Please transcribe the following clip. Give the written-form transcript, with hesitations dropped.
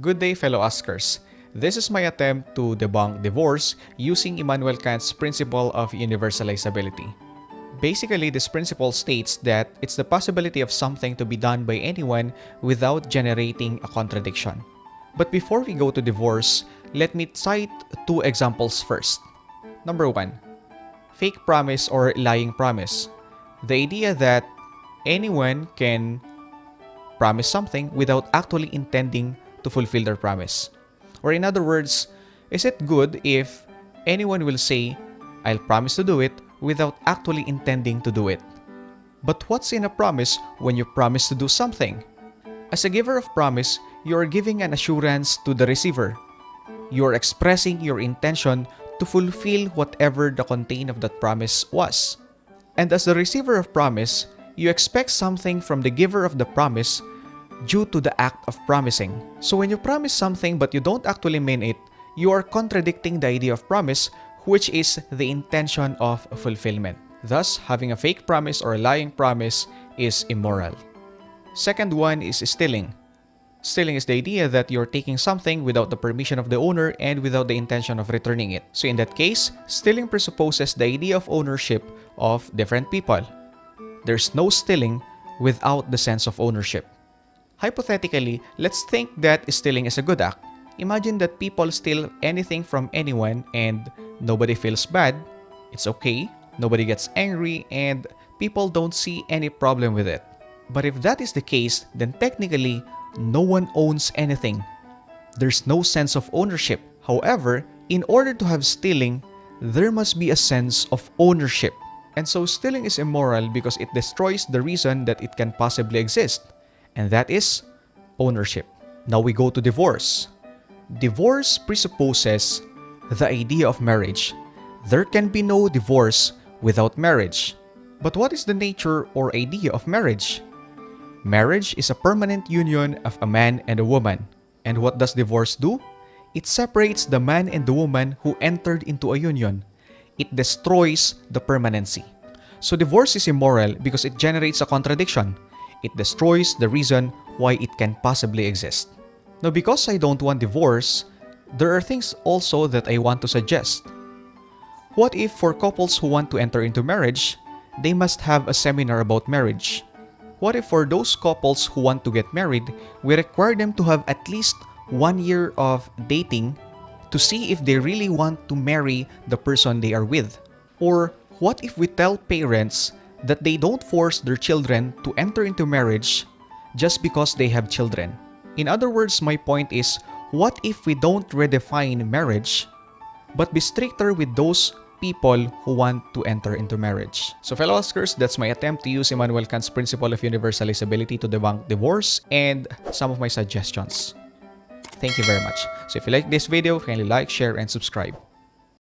Good day, fellow askers. This is my attempt to debunk divorce using Immanuel Kant's principle of universalizability. Basically, this principle states that it's the possibility of something to be done by anyone without generating a contradiction. But before we go to divorce, let me cite two examples first. Number 1, fake promise or lying promise. The idea that anyone can promise something without actually intending to fulfill their promise. Or in other words, is it good if anyone will say, I'll promise to do it without actually intending to do it? But what's in a promise when you promise to do something? As a giver of promise, you are giving an assurance to the receiver. You are expressing your intention to fulfill whatever the content of that promise was. And as the receiver of promise, you expect something from the giver of the promise due to the act of promising. So when you promise something but you don't actually mean it, you are contradicting the idea of promise, which is the intention of fulfillment. Thus, having a fake promise or a lying promise is immoral. Second one is stealing. Stealing is the idea that you're taking something without the permission of the owner and without the intention of returning it. So in that case, stealing presupposes the idea of ownership of different people. There's no stealing without the sense of ownership. Hypothetically, let's think that stealing is a good act. Imagine that people steal anything from anyone and nobody feels bad. It's okay, nobody gets angry, and people don't see any problem with it. But if that is the case, then technically, no one owns anything. There's no sense of ownership. However, in order to have stealing, there must be a sense of ownership. And so stealing is immoral because it destroys the reason that it can possibly exist. And that is ownership. Now we go to divorce. Divorce presupposes the idea of marriage. There can be no divorce without marriage. But what is the nature or idea of marriage? Marriage is a permanent union of a man and a woman. And what does divorce do? It separates the man and the woman who entered into a union. It destroys the permanency. So divorce is immoral because it generates a contradiction. It destroys the reason why it can possibly exist. Now, because I don't want divorce, there are things also that I want to suggest. What if for couples who want to enter into marriage, they must have a seminar about marriage? What if for those couples who want to get married, we require them to have at least 1 year of dating to see if they really want to marry the person they are with? Or what if we tell parents that they don't force their children to enter into marriage just because they have children? In other words, my point is, what if we don't redefine marriage, but be stricter with those people who want to enter into marriage? So fellow askers, that's my attempt to use Immanuel Kant's principle of universalizability to debunk divorce and some of my suggestions. Thank you very much. So if you like this video, kindly like, share, and subscribe.